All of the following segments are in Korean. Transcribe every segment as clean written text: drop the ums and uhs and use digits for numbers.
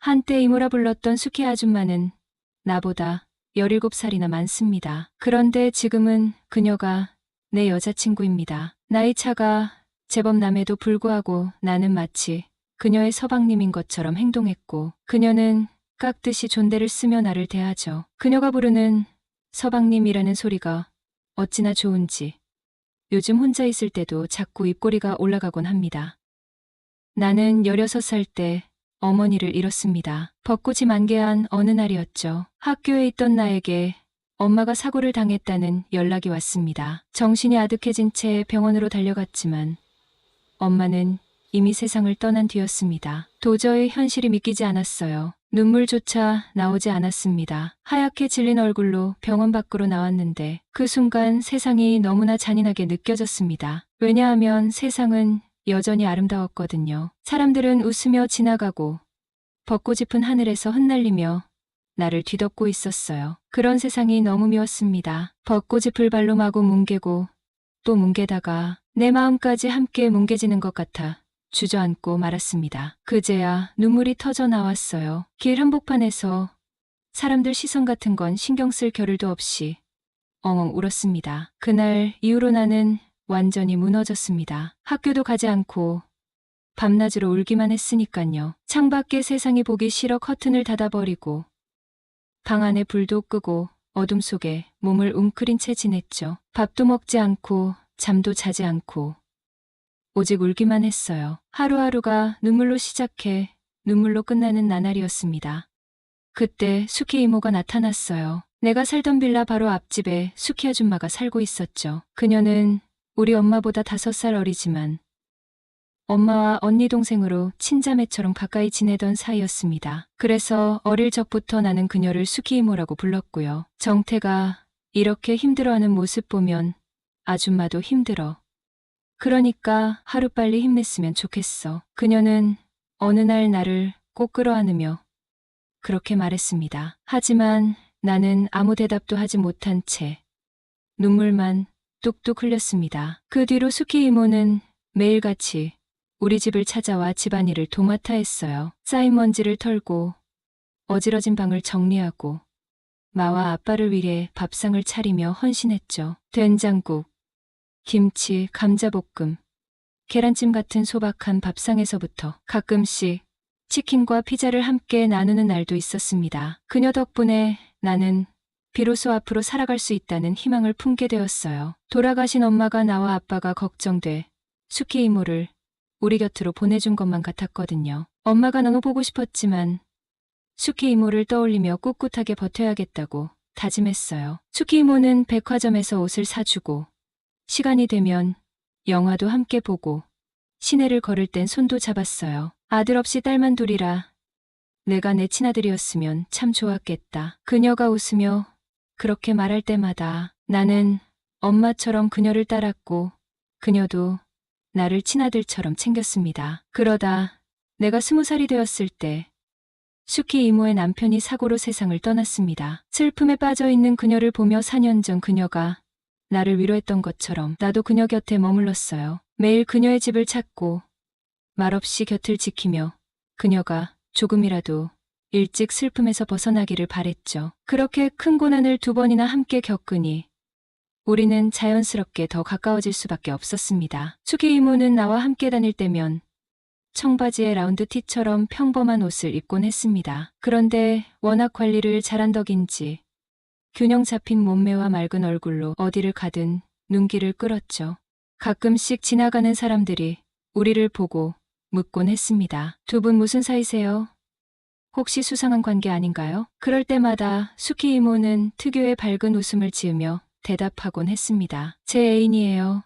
한때 이모라 불렀던 수키 아줌마는 나보다 17살이나 많습니다. 그런데 지금은 그녀가 내 여자친구입니다. 나이차가 제법 남에도 불구하고 나는 마치 그녀의 서방님인 것처럼 행동했고 그녀는 깍듯이 존대를 쓰며 나를 대하죠. 그녀가 부르는 서방님이라는 소리가 어찌나 좋은지 요즘 혼자 있을 때도 자꾸 입꼬리가 올라가곤 합니다. 나는 16살 때 어머니를 잃었습니다. 벚꽃이 만개한 어느 날이었죠. 학교에 있던 나에게 엄마가 사고를 당했다는 연락이 왔습니다. 정신이 아득해진 채 병원으로 달려갔지만 엄마는 이미 세상을 떠난 뒤였습니다. 도저히 현실이 믿기지 않았어요. 눈물조차 나오지 않았습니다. 하얗게 질린 얼굴로 병원 밖으로 나왔는데 그 순간 세상이 너무나 잔인하게 느껴졌습니다. 왜냐하면 세상은 여전히 아름다웠거든요. 사람들은 웃으며 지나가고 벚꽃 짚은 하늘에서 흩날리며 나를 뒤덮고 있었어요. 그런 세상이 너무 미웠습니다. 벚꽃잎을 발로 마구 뭉개고 또 뭉개다가 내 마음까지 함께 뭉개지는 것 같아 주저앉고 말았습니다. 그제야 눈물이 터져 나왔어요. 길 한복판에서 사람들 시선 같은 건 신경 쓸 겨를도 없이 엉엉 울었습니다. 그날 이후로 나는 완전히 무너졌습니다. 학교도 가지 않고 밤낮으로 울기만 했으니깐요. 창밖에 세상이 보기 싫어 커튼을 닫아버리고 방 안에 불도 끄고 어둠 속에 몸을 웅크린 채 지냈죠. 밥도 먹지 않고 잠도 자지 않고 오직 울기만 했어요. 하루하루가 눈물로 시작해 눈물로 끝나는 나날이었습니다. 그때 수키 이모가 나타났어요. 내가 살던 빌라 바로 앞집에 수키 아줌마가 살고 있었죠. 그녀는 우리 엄마보다 5살 어리지만 엄마와 언니 동생으로 친자매처럼 가까이 지내던 사이였습니다. 그래서 어릴 적부터 나는 그녀를 수키 이모라고 불렀고요. 정태가 이렇게 힘들어하는 모습 보면 아줌마도 힘들어. 그러니까 하루빨리 힘냈으면 좋겠어. 그녀는 어느 날 나를 꼭 끌어안으며 그렇게 말했습니다. 하지만 나는 아무 대답도 하지 못한 채 눈물만 뚝뚝 흘렸습니다. 그 뒤로 수키 이모는 매일같이 우리 집을 찾아와 집안일을 도맡아 했어요. 쌓인 먼지를 털고 어지러진 방을 정리하고 마와 아빠를 위해 밥상을 차리며 헌신했죠. 된장국, 김치, 감자볶음, 계란찜 같은 소박한 밥상에서부터 가끔씩 치킨과 피자를 함께 나누는 날도 있었습니다. 그녀 덕분에 나는 비로소 앞으로 살아갈 수 있다는 희망을 품게 되었어요. 돌아가신 엄마가 나와 아빠가 걱정돼 수키 이모를 우리 곁으로 보내준 것만 같았거든요. 엄마가 너무 보고 싶었지만 수키 이모를 떠올리며 꿋꿋하게 버텨야겠다고 다짐했어요. 수키 이모는 백화점에서 옷을 사주고 시간이 되면 영화도 함께 보고 시내를 걸을 땐 손도 잡았어요. 아들 없이 딸만 둘이라 내가 내 친아들이었으면 참 좋았겠다. 그녀가 웃으며 그렇게 말할 때마다 나는 엄마처럼 그녀를 따랐고 그녀도 나를 친아들처럼 챙겼습니다. 그러다 내가 20살이 되었을 때 수키 이모의 남편이 사고로 세상을 떠났습니다. 슬픔에 빠져 있는 그녀를 보며 4년 전 그녀가 나를 위로했던 것처럼 나도 그녀 곁에 머물렀어요. 매일 그녀의 집을 찾고 말없이 곁을 지키며 그녀가 조금이라도 일찍 슬픔에서 벗어나기를 바랬죠. 그렇게 큰 고난을 2번이나 함께 겪으니 우리는 자연스럽게 더 가까워질 수밖에 없었습니다. 수키 이모는 나와 함께 다닐 때면 청바지에 라운드 티처럼 평범한 옷을 입곤 했습니다. 그런데 워낙 관리를 잘한 덕인지 균형 잡힌 몸매와 맑은 얼굴로 어디를 가든 눈길을 끌었죠. 가끔씩 지나가는 사람들이 우리를 보고 묻곤 했습니다. 2분 무슨 사이세요? 혹시 수상한 관계 아닌가요? 그럴 때마다 수키 이모는 특유의 밝은 웃음을 지으며 대답하곤 했습니다. 제 애인이에요.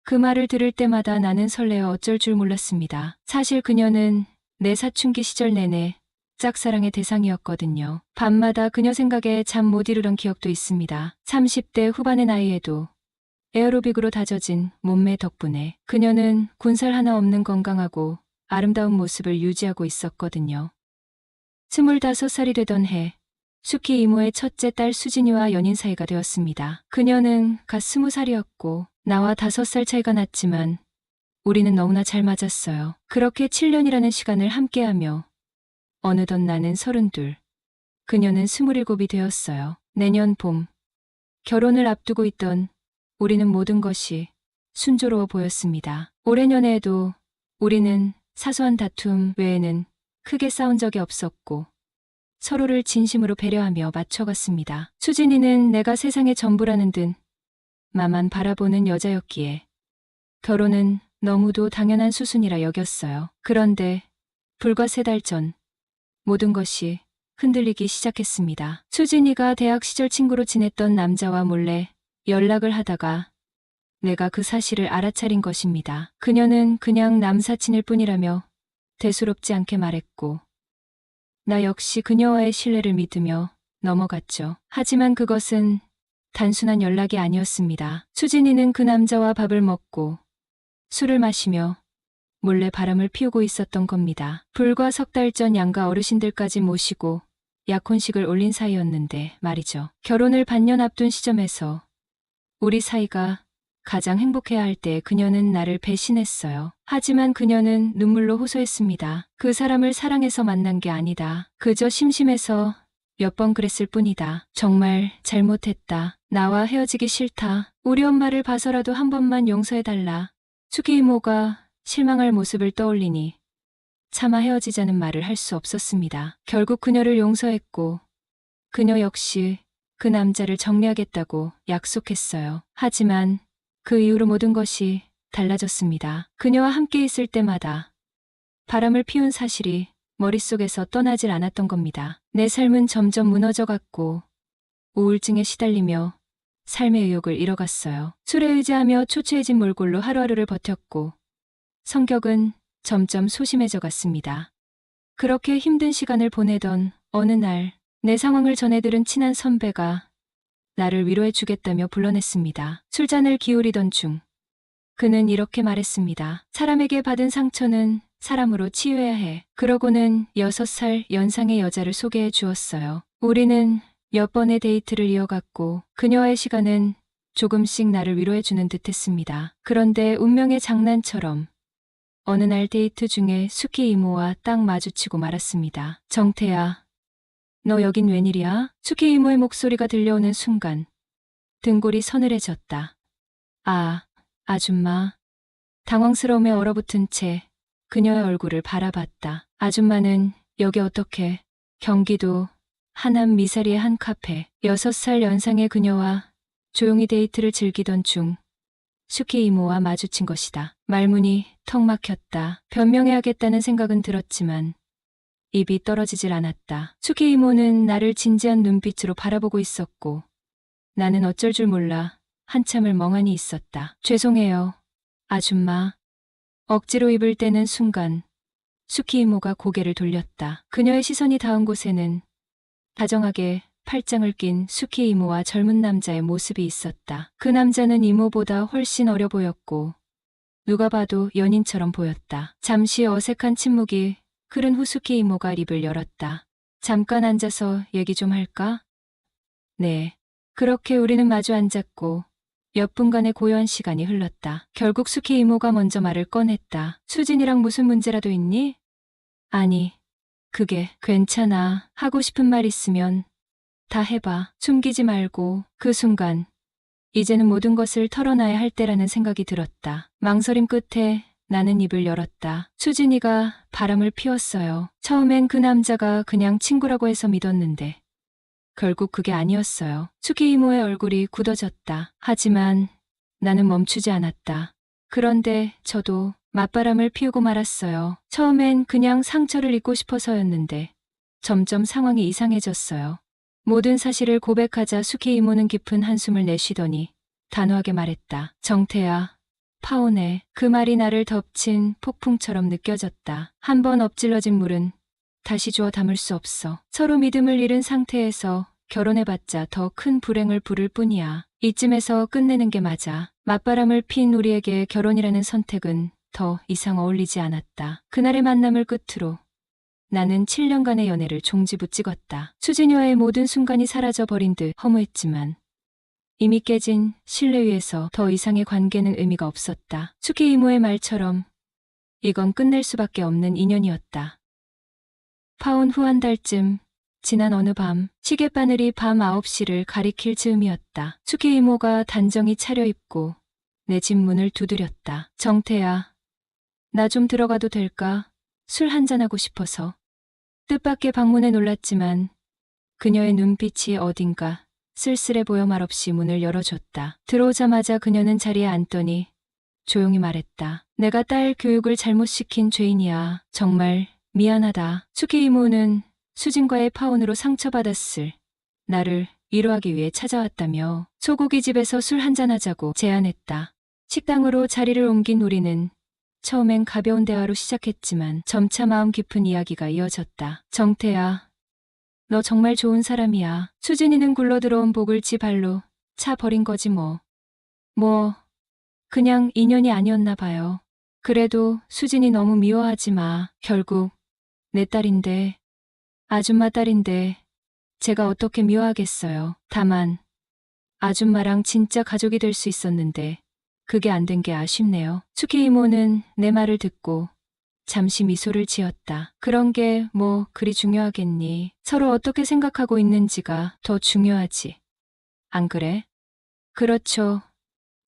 그 말을 들을 때마다 나는 설레어 어쩔 줄 몰랐습니다. 사실 그녀는 내 사춘기 시절 내내 짝사랑의 대상이었거든요. 밤마다 그녀 생각에 잠 못 이루던 기억도 있습니다. 30대 후반의 나이에도 에어로빅으로 다져진 몸매 덕분에 그녀는 군살 하나 없는 건강하고 아름다운 모습을 유지하고 있었거든요. 25살이 되던 해 수키 이모의 첫째 딸 수진이와 연인 사이가 되었습니다. 그녀는 갓 20살이었고 나와 5살 차이가 났지만 우리는 너무나 잘 맞았어요. 그렇게 7년이라는 시간을 함께하며 어느덧 나는 32, 그녀는 27이 되었어요. 내년 봄, 결혼을 앞두고 있던 우리는 모든 것이 순조로워 보였습니다. 올해 연애에도 우리는 사소한 다툼 외에는 크게 싸운 적이 없었고 서로를 진심으로 배려하며 맞춰갔습니다. 수진이는 내가 세상의 전부라는 듯 나만 바라보는 여자였기에 결혼은 너무도 당연한 수순이라 여겼어요. 그런데 불과 3달 전 모든 것이 흔들리기 시작했습니다. 수진이가 대학 시절 친구로 지냈던 남자와 몰래 연락을 하다가 내가 그 사실을 알아차린 것입니다. 그녀는 그냥 남사친일 뿐이라며 대수롭지 않게 말했고 나 역시 그녀와의 신뢰를 믿으며 넘어갔죠. 하지만 그것은 단순한 연락이 아니었습니다. 수진이는 그 남자와 밥을 먹고 술을 마시며 몰래 바람을 피우고 있었던 겁니다. 불과 3달 전 양가 어르신들까지 모시고 약혼식을 올린 사이였는데 말이죠. 결혼을 반년 앞둔 시점에서 우리 사이가 가장 행복해야 할 때 그녀는 나를 배신했어요. 하지만 그녀는 눈물로 호소했습니다. 그 사람을 사랑해서 만난 게 아니다. 그저 심심해서 몇 번 그랬을 뿐이다. 정말 잘못했다. 나와 헤어지기 싫다. 우리 엄마를 봐서라도 한 번만 용서해달라. 수기 이모가 실망할 모습을 떠올리니 차마 헤어지자는 말을 할 수 없었습니다. 결국 그녀를 용서했고 그녀 역시 그 남자를 정리하겠다고 약속했어요. 하지만 그 이후로 모든 것이 달라졌습니다. 그녀와 함께 있을 때마다 바람을 피운 사실이 머릿속에서 떠나질 않았던 겁니다. 내 삶은 점점 무너져갔고 우울증에 시달리며 삶의 의욕을 잃어갔어요. 술에 의지하며 초췌해진 몰골로 하루하루를 버텼고 성격은 점점 소심해져 갔습니다. 그렇게 힘든 시간을 보내던 어느 날 내 상황을 전해 들은 친한 선배가 나를 위로해 주겠다며 불러냈습니다. 술잔을 기울이던 중 그는 이렇게 말했습니다. 사람에게 받은 상처는 사람으로 치유해야 해. 그러고는 6살 연상의 여자를 소개해 주었어요. 우리는 몇 번의 데이트를 이어갔고 그녀와의 시간은 조금씩 나를 위로해 주는 듯했습니다. 그런데 운명의 장난처럼 어느 날 데이트 중에 수키 이모와 딱 마주치고 말았습니다. 정태야, 너 여긴 웬일이야? 수키 이모의 목소리가 들려오는 순간 등골이 서늘해졌다. 아, 아줌마. 당황스러움에 얼어붙은 채 그녀의 얼굴을 바라봤다. 아줌마는 여기 어떻게? 경기도 하남 미사리의 한 카페. 6살 연상의 그녀와 조용히 데이트를 즐기던 중 수키 이모와 마주친 것이다. 말문이 턱 막혔다. 변명해야겠다는 생각은 들었지만 입이 떨어지질 않았다. 수키 이모는 나를 진지한 눈빛으로 바라보고 있었고 나는 어쩔 줄 몰라 한참을 멍하니 있었다. 죄송해요, 아줌마. 억지로 입을 떼는 순간 수키 이모가 고개를 돌렸다. 그녀의 시선이 닿은 곳에는 다정하게 팔짱을 낀 수키 이모와 젊은 남자의 모습이 있었다. 그 남자는 이모보다 훨씬 어려 보였고 누가 봐도 연인처럼 보였다. 잠시 어색한 침묵이 흐른 후 수키 이모가 입을 열었다. 잠깐 앉아서 얘기 좀 할까? 네. 그렇게 우리는 마주 앉았고 몇 분간의 고요한 시간이 흘렀다. 결국 수키 이모가 먼저 말을 꺼냈다. 수진이랑 무슨 문제라도 있니? 아니, 그게 괜찮아. 하고 싶은 말 있으면 다 해봐. 숨기지 말고. 그 순간 이제는 모든 것을 털어놔야 할 때라는 생각이 들었다. 망설임 끝에 나는 입을 열었다. 수진이가 바람을 피웠어요. 처음엔 그 남자가 그냥 친구라고 해서 믿었는데 결국 그게 아니었어요. 수키 이모의 얼굴이 굳어졌다. 하지만 나는 멈추지 않았다. 그런데 저도 맞바람을 피우고 말았어요. 처음엔 그냥 상처를 잊고 싶어서였는데 점점 상황이 이상해졌어요. 모든 사실을 고백하자 수키 이모는 깊은 한숨을 내쉬더니 단호하게 말했다. 정태야, 파혼해. 그 말이 나를 덮친 폭풍처럼 느껴졌다. 한 번 엎질러진 물은 다시 주워 담을 수 없어. 서로 믿음을 잃은 상태에서 결혼해봤자 더 큰 불행을 부를 뿐이야. 이쯤에서 끝내는 게 맞아. 맞바람을 핀 우리에게 결혼이라는 선택은 더 이상 어울리지 않았다. 그날의 만남을 끝으로 나는 7년간의 연애를 종지부 찍었다. 수진이와의 모든 순간이 사라져버린 듯 허무했지만 이미 깨진 신뢰 위에서 더 이상의 관계는 의미가 없었다. 수키 이모의 말처럼 이건 끝낼 수밖에 없는 인연이었다. 파혼 후 한 달쯤 지난 어느 밤 시계바늘이 밤 9시를 가리킬 즈음이었다. 수기 이모가 단정히 차려입고 내 집 문을 두드렸다. 정태야, 나 좀 들어가도 될까? 술 한잔하고 싶어서. 뜻밖의 방문에 놀랐지만 그녀의 눈빛이 어딘가 쓸쓸해 보여 말없이 문을 열어줬다. 들어오자마자 그녀는 자리에 앉더니 조용히 말했다. 내가 딸 교육을 잘못 시킨 죄인이야. 정말 미안하다. 수기 이모는 수진과의 파혼으로 상처받았을 나를 위로하기 위해 찾아왔다며 소고기집에서 술 한잔하자고 제안했다. 식당으로 자리를 옮긴 우리는 처음엔 가벼운 대화로 시작했지만 점차 마음 깊은 이야기가 이어졌다. 정태야, 너 정말 좋은 사람이야. 수진이는 굴러들어온 복을 지 발로 차 버린 거지 뭐. 그냥 인연이 아니었나 봐요. 그래도 수진이 너무 미워하지 마. 결국 내 딸인데, 아줌마 딸인데 제가 어떻게 미워하겠어요. 다만 아줌마랑 진짜 가족이 될 수 있었는데 그게 안 된 게 아쉽네요. 수기 이모는 내 말을 듣고 잠시 미소를 지었다. 그런 게 뭐 그리 중요하겠니? 서로 어떻게 생각하고 있는지가 더 중요하지. 안 그래? 그렇죠.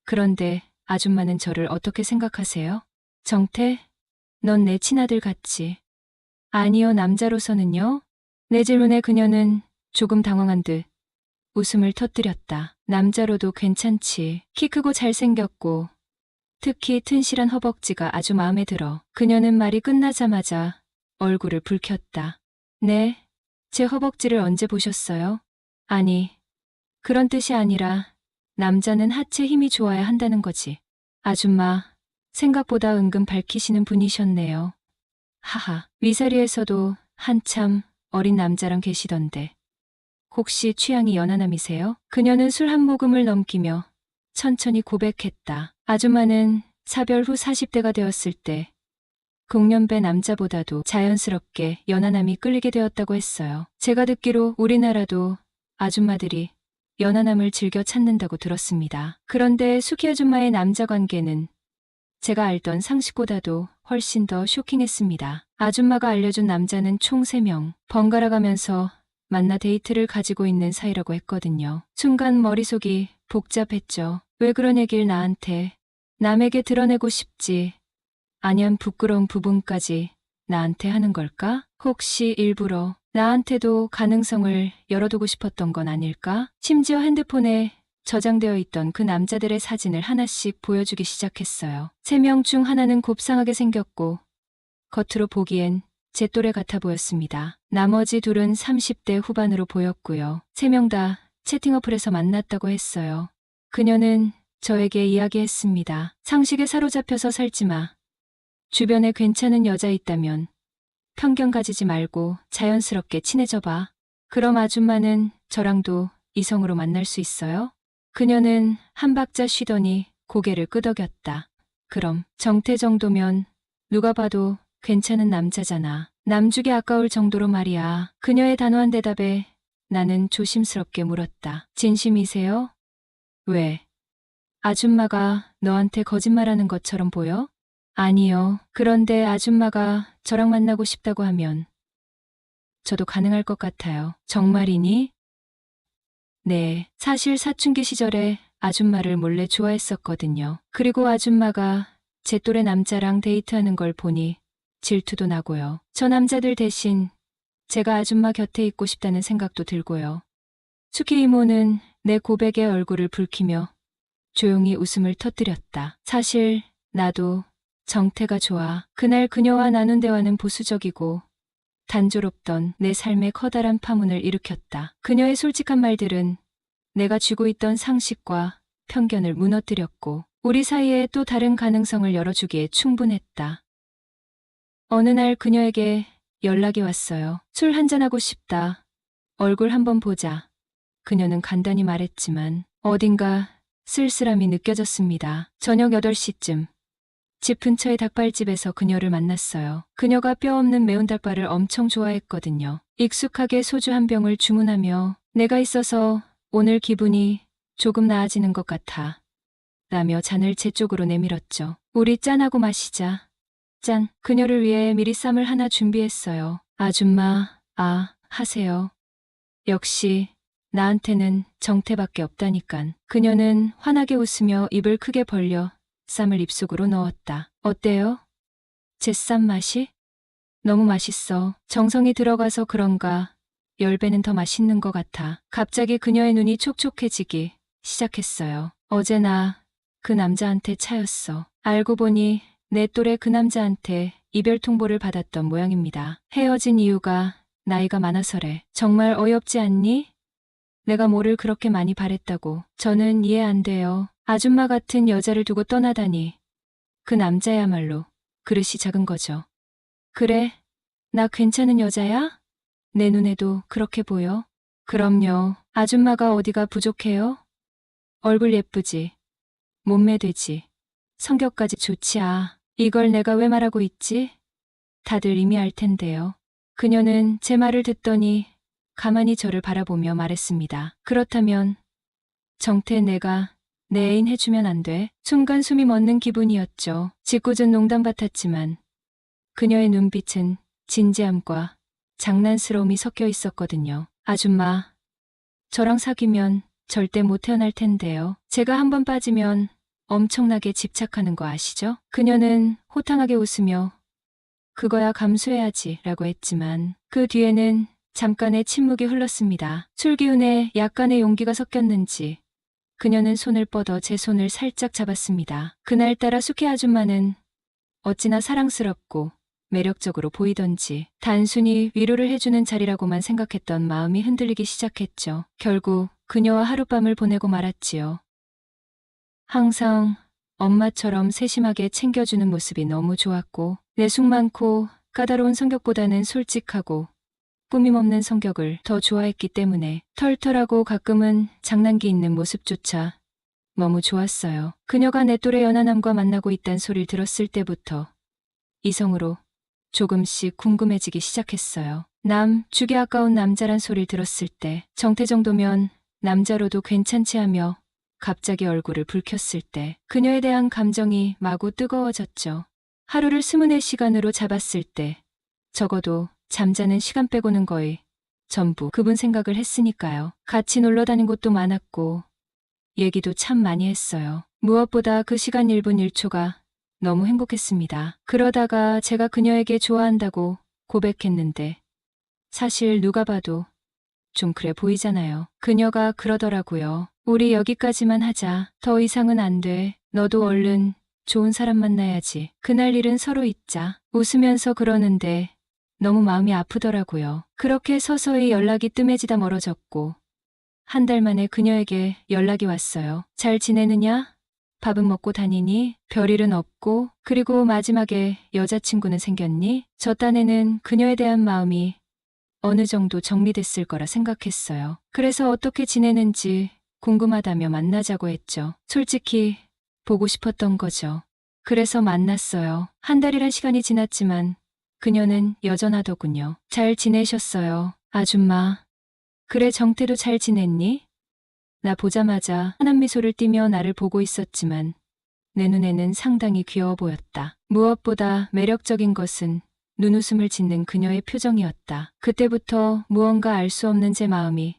그런데 아줌마는 저를 어떻게 생각하세요? 정태? 넌 내 친아들 같지? 아니요, 남자로서는요? 내 질문에 그녀는 조금 당황한 듯 웃음을 터뜨렸다. 남자로도 괜찮지. 키 크고 잘생겼고 특히 튼실한 허벅지가 아주 마음에 들어. 그녀는 말이 끝나자마자 얼굴을 붉혔다. 네? 제 허벅지를 언제 보셨어요? 아니, 그런 뜻이 아니라 남자는 하체 힘이 좋아야 한다는 거지. 아줌마, 생각보다 은근 밝히시는 분이셨네요. 하하, 위사리에서도 한참 어린 남자랑 계시던데. 혹시 취향이 연하남이세요? 그녀는 술 한 모금을 넘기며 천천히 고백했다. 아줌마는 사별 후 40대가 되었을 때 공년배 남자보다도 자연스럽게 연하남이 끌리게 되었다고 했어요. 제가 듣기로 우리나라도 아줌마들이 연하남을 즐겨 찾는다고 들었습니다. 그런데 수기 아줌마의 남자 관계는 제가 알던 상식보다도 훨씬 더 쇼킹했습니다. 아줌마가 알려준 남자는 총 3명, 번갈아 가면서 만나 데이트를 가지고 있는 사이라고 했거든요. 순간 머릿속이 복잡했죠. 왜 그런 얘기를 나한테, 남에게 드러내고 싶지 아니한 부끄러운 부분까지 나한테 하는 걸까? 혹시 일부러 나한테도 가능성을 열어두고 싶었던 건 아닐까? 심지어 핸드폰에 저장되어 있던 그 남자들의 사진을 하나씩 보여주기 시작했어요. 3명 중 하나는 곱상하게 생겼고 겉으로 보기엔 제 또래 같아 보였습니다. 나머지 둘은 30대 후반으로 보였고요. 3명 다 채팅 어플에서 만났다고 했어요. 그녀는 저에게 이야기했습니다. 상식에 사로잡혀서 살지 마. 주변에 괜찮은 여자 있다면 편견 가지지 말고 자연스럽게 친해져 봐. 그럼 아줌마는 저랑도 이성으로 만날 수 있어요? 그녀는 한 박자 쉬더니 고개를 끄덕였다. 그럼 정태 정도면 누가 봐도 괜찮은 남자잖아. 남주기 아까울 정도로 말이야. 그녀의 단호한 대답에 나는 조심스럽게 물었다. 진심이세요? 왜? 아줌마가 너한테 거짓말하는 것처럼 보여? 아니요. 그런데 아줌마가 저랑 만나고 싶다고 하면 저도 가능할 것 같아요. 정말이니? 네. 사실 사춘기 시절에 아줌마를 몰래 좋아했었거든요. 그리고 아줌마가 제 또래 남자랑 데이트하는 걸 보니 질투도 나고요. 저 남자들 대신 제가 아줌마 곁에 있고 싶다는 생각도 들고요. 수기 이모는 내 고백에 얼굴을 붉히며 조용히 웃음을 터뜨렸다. 사실 나도 정태가 좋아. 그날 그녀와 나눈 대화는 보수적이고 단조롭던 내 삶에 커다란 파문을 일으켰다. 그녀의 솔직한 말들은 내가 쥐고 있던 상식과 편견을 무너뜨렸고 우리 사이에 또 다른 가능성을 열어주기에 충분했다. 어느 날 그녀에게 연락이 왔어요. 술 한잔하고 싶다. 얼굴 한번 보자. 그녀는 간단히 말했지만 어딘가 쓸쓸함이 느껴졌습니다. 저녁 8시쯤 집 근처의 닭발집에서 그녀를 만났어요. 그녀가 뼈 없는 매운 닭발을 엄청 좋아했거든요. 익숙하게 소주 한 병을 주문하며 내가 있어서 오늘 기분이 조금 나아지는 것 같아 라며 잔을 제 쪽으로 내밀었죠. 우리 짠하고 마시자. 짠. 그녀를 위해 미리 쌈을 하나 준비했어요. 아줌마, 하세요. 역시 나한테는 정태밖에 없다니깐. 그녀는 환하게 웃으며 입을 크게 벌려 쌈을 입속으로 넣었다. 어때요? 제 쌈 맛이? 너무 맛있어. 정성이 들어가서 그런가 10배는 더 맛있는 것 같아. 갑자기 그녀의 눈이 촉촉해지기 시작했어요. 어제 나 그 남자한테 차였어. 알고 보니 내 또래 그 남자한테 이별 통보를 받았던 모양입니다. 헤어진 이유가 나이가 많아서래. 정말 어이없지 않니? 내가 뭐를 그렇게 많이 바랬다고. 저는 이해 안 돼요. 아줌마 같은 여자를 두고 떠나다니. 그 남자야말로 그릇이 작은 거죠. 그래? 나 괜찮은 여자야? 내 눈에도 그렇게 보여? 그럼요. 아줌마가 어디가 부족해요? 얼굴 예쁘지? 몸매 되지? 성격까지 좋지. 이걸 내가 왜 말하고 있지? 다들 이미 알 텐데요. 그녀는 제 말을 듣더니 가만히 저를 바라보며 말했습니다. 그렇다면 정태 내가 내 애인 해주면 안 돼? 순간 숨이 멎는 기분이었죠. 짓궂은 농담 같았지만 그녀의 눈빛은 진지함과 장난스러움이 섞여 있었거든요. 아줌마, 저랑 사귀면 절대 못 태어날 텐데요. 제가 한번 빠지면 엄청나게 집착하는 거 아시죠? 그녀는 호탕하게 웃으며 그거야 감수해야지 라고 했지만 그 뒤에는 잠깐의 침묵이 흘렀습니다. 술 기운에 약간의 용기가 섞였는지 그녀는 손을 뻗어 제 손을 살짝 잡았습니다. 그날따라 숙희 아줌마는 어찌나 사랑스럽고 매력적으로 보이던지 단순히 위로를 해주는 자리라고만 생각했던 마음이 흔들리기 시작했죠. 결국 그녀와 하룻밤을 보내고 말았지요. 항상 엄마처럼 세심하게 챙겨주는 모습이 너무 좋았고 내숭 많고 까다로운 성격보다는 솔직하고 꾸밈없는 성격을 더 좋아했기 때문에 털털하고 가끔은 장난기 있는 모습조차 너무 좋았어요. 그녀가 내 또래 연하남과 만나고 있단 소리를 들었을 때부터 이성으로 조금씩 궁금해지기 시작했어요. 주기 아까운 남자란 소리를 들었을 때 정태 정도면 남자로도 괜찮지 하며 갑자기 얼굴을 붉혔을 때 그녀에 대한 감정이 마구 뜨거워졌죠. 하루를 24시간으로 잡았을 때 적어도 잠자는 시간 빼고는 거의 전부 그분 생각을 했으니까요. 같이 놀러 다닌 곳도 많았고 얘기도 참 많이 했어요. 무엇보다 그 시간 1분 1초가 너무 행복했습니다. 그러다가 제가 그녀에게 좋아한다고 고백했는데 사실 누가 봐도 좀 그래 보이잖아요. 그녀가 그러더라고요. 우리 여기까지만 하자. 더 이상은 안 돼. 너도 얼른 좋은 사람 만나야지. 그날 일은 서로 잊자. 웃으면서 그러는데 너무 마음이 아프더라고요. 그렇게 서서히 연락이 뜸해지다 멀어졌고 한 달 만에 그녀에게 연락이 왔어요. 잘 지내느냐? 밥은 먹고 다니니? 별일은 없고 그리고 마지막에 여자친구는 생겼니? 저 딴에는 그녀에 대한 마음이 어느 정도 정리됐을 거라 생각했어요. 그래서 어떻게 지내는지 궁금하다며 만나자고 했죠. 솔직히 보고 싶었던 거죠. 그래서 만났어요. 한 달이란 시간이 지났지만 그녀는 여전하더군요. 잘 지내셨어요, 아줌마. 그래 정태도 잘 지냈니? 나 보자마자 환한 미소를 띠며 나를 보고 있었지만 내 눈에는 상당히 귀여워 보였다. 무엇보다 매력적인 것은 눈웃음을 짓는 그녀의 표정이었다. 그때부터 무언가 알 수 없는 제 마음이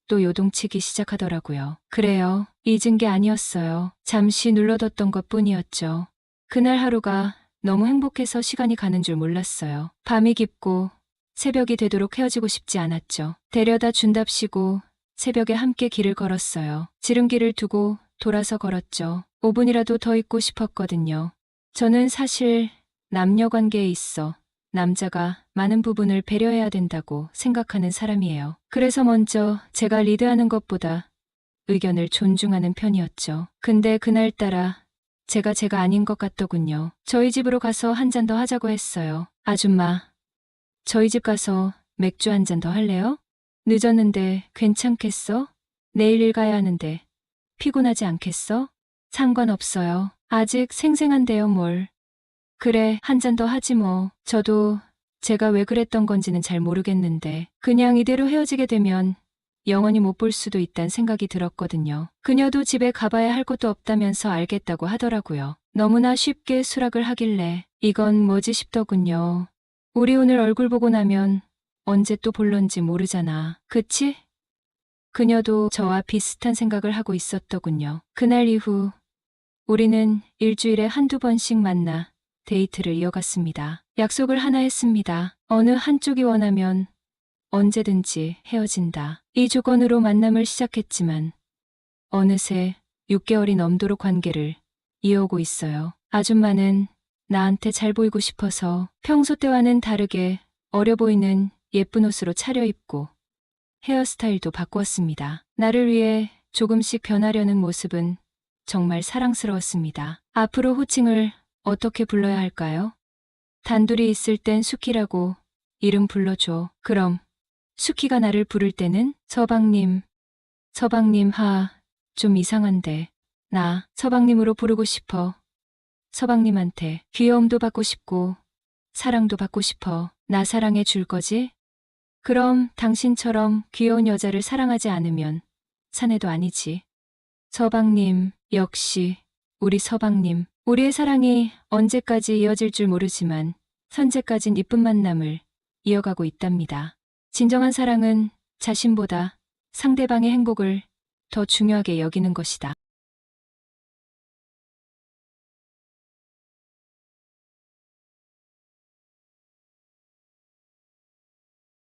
또 요동치기 시작하더라고요. 그래요. 잊은 게 아니었어요. 잠시 눌러뒀던 것뿐이었죠. 그날 하루가 너무 행복해서 시간이 가는 줄 몰랐어요. 밤이 깊고 새벽이 되도록 헤어지고 싶지 않았죠. 데려다 준답시고 새벽에 함께 길을 걸었어요. 지름길을 두고 돌아서 걸었죠. 5분이라도 더 있고 싶었거든요. 저는 사실 남녀 관계에 있어 남자가 많은 부분을 배려해야 된다고 생각하는 사람이에요. 그래서 먼저 제가 리드하는 것보다 의견을 존중하는 편이었죠. 근데 그날따라 제가 아닌 것 같더군요. 저희 집으로 가서 한 잔 더 하자고 했어요. 아줌마, 저희 집 가서 맥주 한 잔 더 할래요? 늦었는데 괜찮겠어? 내일 일 가야 하는데 피곤하지 않겠어? 상관없어요. 아직 생생한데요 뭘. 그래, 한 잔 더 하지 뭐. 저도 제가 왜 그랬던 건지는 잘 모르겠는데 그냥 이대로 헤어지게 되면 영원히 못 볼 수도 있단 생각이 들었거든요. 그녀도 집에 가봐야 할 것도 없다면서 알겠다고 하더라고요. 너무나 쉽게 수락을 하길래 이건 뭐지 싶더군요. 우리 오늘 얼굴 보고 나면 언제 또 볼런지 모르잖아. 그치? 그녀도 저와 비슷한 생각을 하고 있었더군요. 그날 이후 우리는 일주일에 한두 번씩 만나 데이트를 이어갔습니다. 약속을 하나 했습니다. 어느 한쪽이 원하면 언제든지 헤어진다. 이 조건으로 만남을 시작했지만 어느새 6개월이 넘도록 관계를 이어오고 있어요. 아줌마는 나한테 잘 보이고 싶어서 평소 때와는 다르게 어려 보이는 예쁜 옷으로 차려입고 헤어스타일도 바꾸었습니다. 나를 위해 조금씩 변하려는 모습은 정말 사랑스러웠습니다. 앞으로 호칭을 어떻게 불러야 할까요? 단둘이 있을 땐 수키라고 이름 불러줘. 그럼 수키가 나를 부를 때는 서방님. 서방님 좀 이상한데. 나 서방님으로 부르고 싶어. 서방님한테 귀여움도 받고 싶고 사랑도 받고 싶어. 나 사랑해 줄 거지? 그럼 당신처럼 귀여운 여자를 사랑하지 않으면 사내도 아니지. 서방님, 역시 우리 서방님. 우리의 사랑이 언제까지 이어질 줄 모르지만 현재까진 이쁜 만남을 이어가고 있답니다. 진정한 사랑은 자신보다 상대방의 행복을 더 중요하게 여기는 것이다.